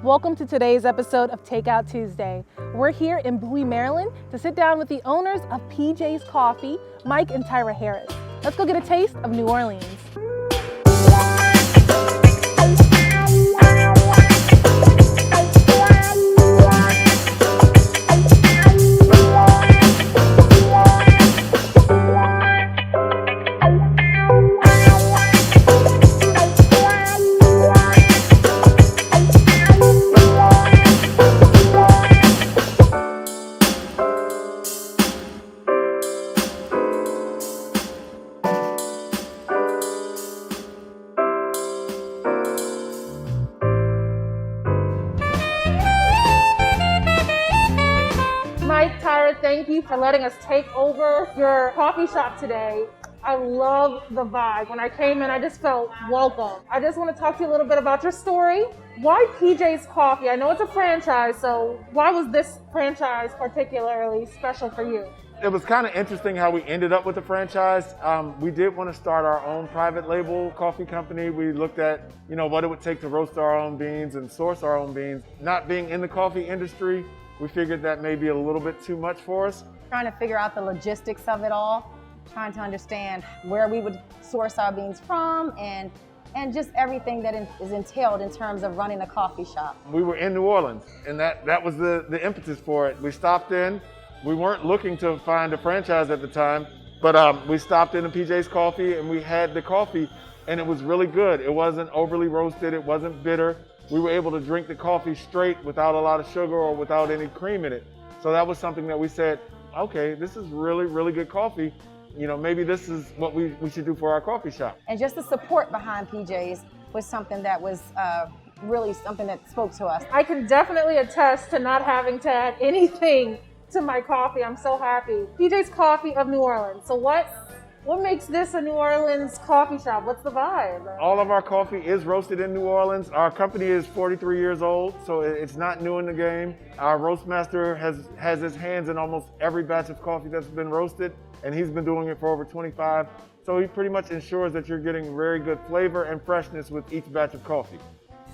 Welcome to today's episode of Takeout Tuesday. We're here in Bowie, Maryland to sit down with the owners of PJ's Coffee, Mike and Tyra Harris. Let's go get a taste of New Orleans. Mike, Tyra, thank you for letting us take over your coffee shop today. I love the vibe. When I came in, I just felt welcome. I just want to talk to you a little bit about your story. Why PJ's Coffee? I know it's a franchise, so why was this franchise particularly special for you? It was kind of interesting how we ended up with the franchise. We did want to start our own private label coffee company. We looked at, what it would take to roast our own beans and source our own beans. Not being in the coffee industry, we figured that may be a little bit too much for us. Trying to figure out the logistics of it all, trying to understand where we would source our beans from and just everything that is entailed in terms of running a coffee shop. We were in New Orleans, and that was the impetus for it. We stopped in. We weren't looking to find a franchise at the time, but we stopped in a PJ's Coffee and we had the coffee, and it was really good. It wasn't overly roasted. It wasn't bitter. We were able to drink the coffee straight without a lot of sugar or without any cream in it. So that was something that we said, okay, this is really, really good coffee. Maybe this is what we should do for our coffee shop. And just the support behind PJ's was something that was really something that spoke to us. I can definitely attest to not having to add anything to my coffee. I'm so happy. PJ's Coffee of New Orleans. So what makes this a New Orleans coffee shop? What's the vibe? All of our coffee is roasted in New Orleans. Our company is 43 years old, so it's not new in the game. Our roast master has his hands in almost every batch of coffee that's been roasted, and he's been doing it for over 25. So he pretty much ensures that you're getting very good flavor and freshness with each batch of coffee.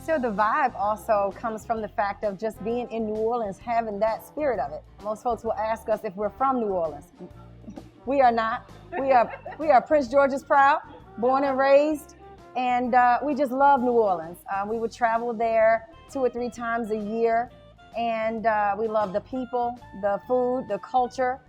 So the vibe also comes from the fact of just being in New Orleans, having that spirit of it. Most folks will ask us if we're from New Orleans. We are not. We are Prince George's proud, born and raised, and we just love New Orleans. We would travel there 2 or 3 times a year, and we love the people, the food, the culture,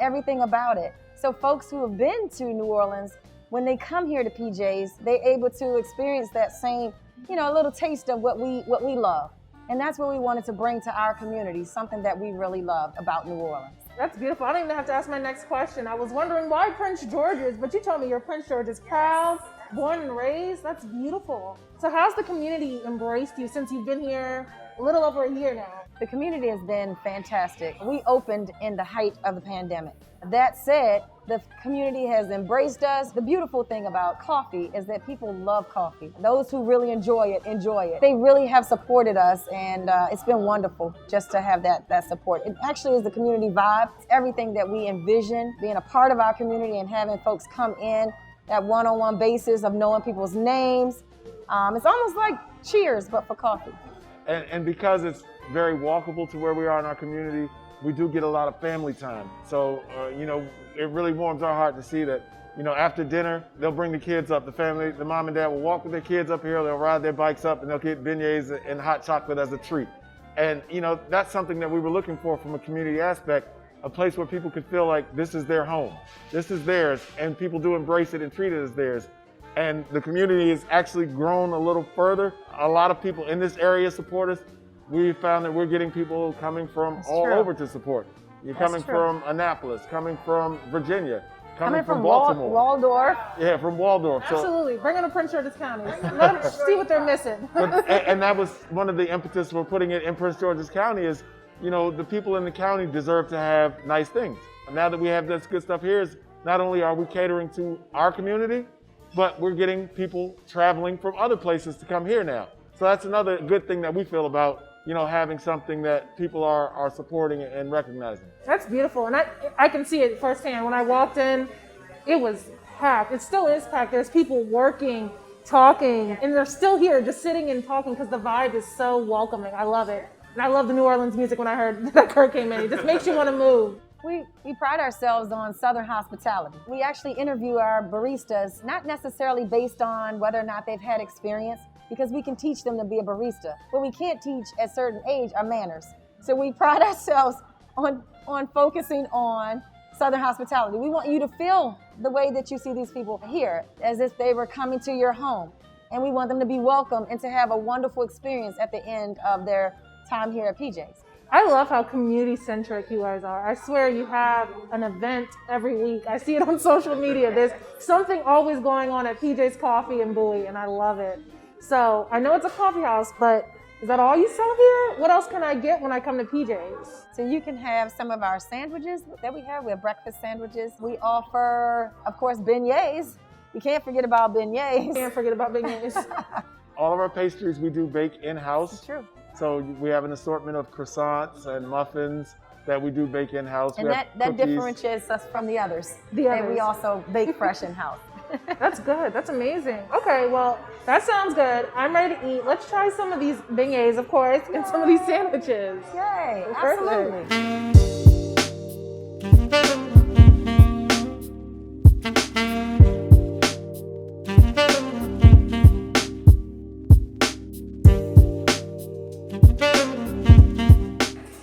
everything about it. So folks who have been to New Orleans, when they come here to PJ's, they're able to experience that same, a little taste of what we love. And that's what we wanted to bring to our community, something that we really love about New Orleans. That's beautiful. I don't even have to ask my next question. I was wondering why Prince George's, but you told me you're Prince George's proud, born and raised. That's beautiful. So how's the community embraced you since you've been here a little over a year now? The community has been fantastic. We opened in the height of the pandemic. That said, the community has embraced us. The beautiful thing about coffee is that people love coffee. Those who really enjoy it. They really have supported us, and it's been wonderful just to have that support. It actually is the community vibe. It's everything that we envision, being a part of our community and having folks come in, that one-on-one basis of knowing people's names. It's almost like Cheers, but for coffee. And because it's very walkable to where we are in our community, we do get a lot of family time. So, it really warms our heart to see that, after dinner, they'll bring the kids up. The mom and dad will walk with their kids up here, they'll ride their bikes up, and they'll get beignets and hot chocolate as a treat. And, that's something that we were looking for from a community aspect, a place where people could feel like this is their home. This is theirs, and people do embrace it and treat it as theirs. And the community has actually grown a little further. A lot of people in this area support us. We found that we're getting people coming from all over to support. You're coming from Annapolis, coming from Virginia, coming from Baltimore. Waldorf. Yeah, from Waldorf. Absolutely. Bring them to Prince George's County. Let them see what they're missing. And that was one of the impetus for putting it in Prince George's County is, the people in the county deserve to have nice things. Now that we have this good stuff here, is not only are we catering to our community, but we're getting people traveling from other places to come here now. So that's another good thing that we feel about having something that people are supporting and recognizing. That's beautiful. And I can see it firsthand. When I walked in, it was packed. It still is packed. There's people working talking, and they're still here just sitting and talking because the vibe is so welcoming. I love it. And I love the New Orleans music when I heard that Kurt came in. It just makes you want to move. We pride ourselves on Southern hospitality. We actually interview our baristas, not necessarily based on whether or not they've had experience, because we can teach them to be a barista. What we can't teach at a certain age are manners. So we pride ourselves on focusing on Southern hospitality. We want you to feel the way that you see these people here, as if they were coming to your home. And we want them to be welcome and to have a wonderful experience at the end of their time here at PJ's. I love how community-centric you guys are. I swear you have an event every week. I see it on social media. There's something always going on at PJ's Coffee in Bowie, and I love it. So I know it's a coffee house, but is that all you sell here? What else can I get when I come to PJ's? So you can have some of our sandwiches that we have. We have breakfast sandwiches. We offer, of course, beignets. You can't forget about beignets. Can't forget about beignets. All of our pastries we do bake in-house. It's true. So we have an assortment of croissants and muffins that we do bake in-house. And that differentiates us from the others. And we also bake fresh in-house. That's good. That's amazing. Okay, well, that sounds good. I'm ready to eat. Let's try some of these beignets, of course, and some of these sandwiches. Yay, Perfect. absolutely.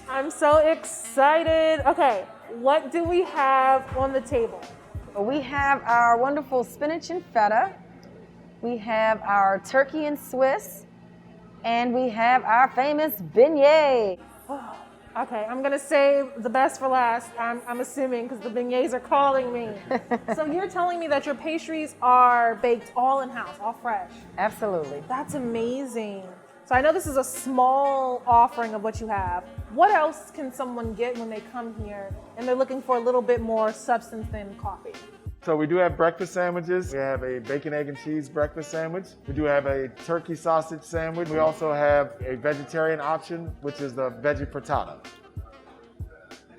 I'm so excited. Okay, what do we have on the table? We have our wonderful spinach and feta. We have our turkey and Swiss. And we have our famous beignet. Oh, okay, I'm gonna save the best for last, I'm assuming, because the beignets are calling me. So you're telling me that your pastries are baked all in-house, all fresh? Absolutely. That's amazing. So I know this is a small offering of what you have. What else can someone get when they come here and they're looking for a little bit more substance than coffee? So we do have breakfast sandwiches. We have a bacon, egg, and cheese breakfast sandwich. We do have a turkey sausage sandwich. We also have a vegetarian option, which is the veggie frittata.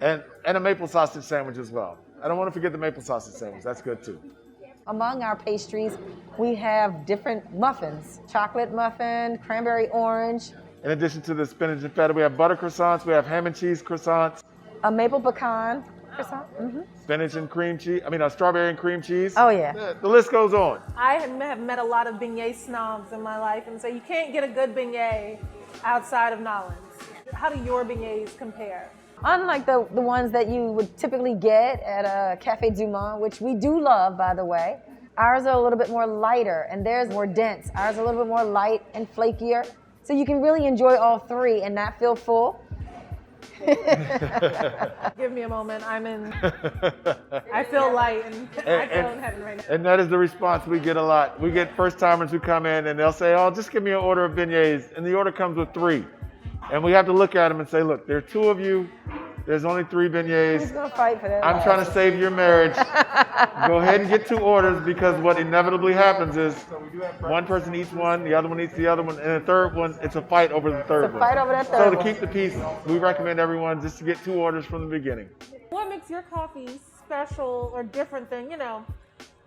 And a maple sausage sandwich as well. I don't want to forget the maple sausage sandwich. That's good too. Among our pastries, we have different muffins. Chocolate muffin, cranberry orange. In addition to the spinach and feta, we have butter croissants. We have ham and cheese croissants. A maple pecan croissant. Mm-hmm. Spinach and cream cheese. Strawberry and cream cheese. Oh, yeah. The list goes on. I have met a lot of beignet snobs in my life, and so you can't get a good beignet outside of Nolens. How do your beignets compare? Unlike the ones that you would typically get at a Cafe Du Monde, which we do love, by the way, ours are a little bit more lighter and theirs more dense. Ours are a little bit more light and flakier. So you can really enjoy all three and not feel full. Give me a moment. I feel light and I feel in heaven right now. And that is the response we get a lot. We get first timers who come in and they'll say, oh, just give me an order of beignets. And the order comes with 3. And we have to look at them and say, look, there are 2 of you. There's only 3 beignets. Who's gonna fight for that? I'm trying to save your marriage. Go ahead and get 2 orders, because what inevitably happens is one person eats one, the other one eats the other one, and the third one, it's a fight over the third one. Fight over that third So to one. keep the peace, we recommend everyone just to get 2 orders from the beginning. What makes your coffee special or different than,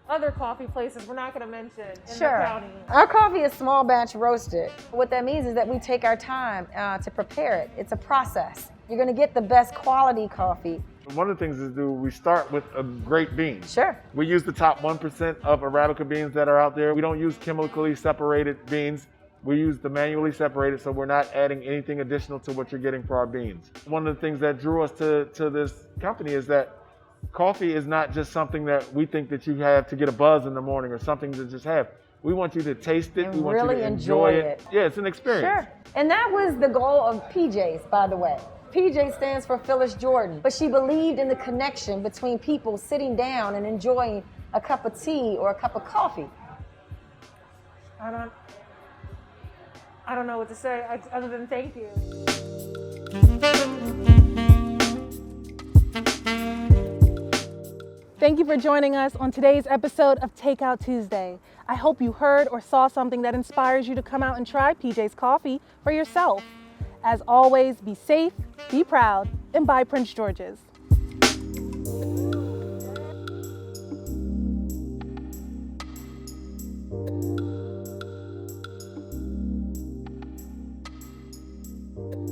other coffee places we're not going to mention in the county? Our coffee is small batch roasted. What that means is that we take our time to prepare it. It's a process. You're going to get the best quality coffee. One of the things is we start with a great bean. Sure. We use the top 1% of Arabica beans that are out there. We don't use chemically separated beans. We use the manually separated, so we're not adding anything additional to what you're getting for our beans. One of the things that drew us to this company is that coffee is not just something that we think that you have to get a buzz in the morning or something to just have. We want you to taste it. And we want really you to enjoy it. it. Yeah, it's an experience. Sure. And that was the goal of PJ's, by the way. PJ stands for Phyllis Jordan, but she believed in the connection between people sitting down and enjoying a cup of tea or a cup of coffee. I don't know what to say other than thank you. Thank you for joining us on today's episode of Takeout Tuesday. I hope you heard or saw something that inspires you to come out and try PJ's Coffee for yourself. As always, be safe, be proud, and buy Prince George's. you.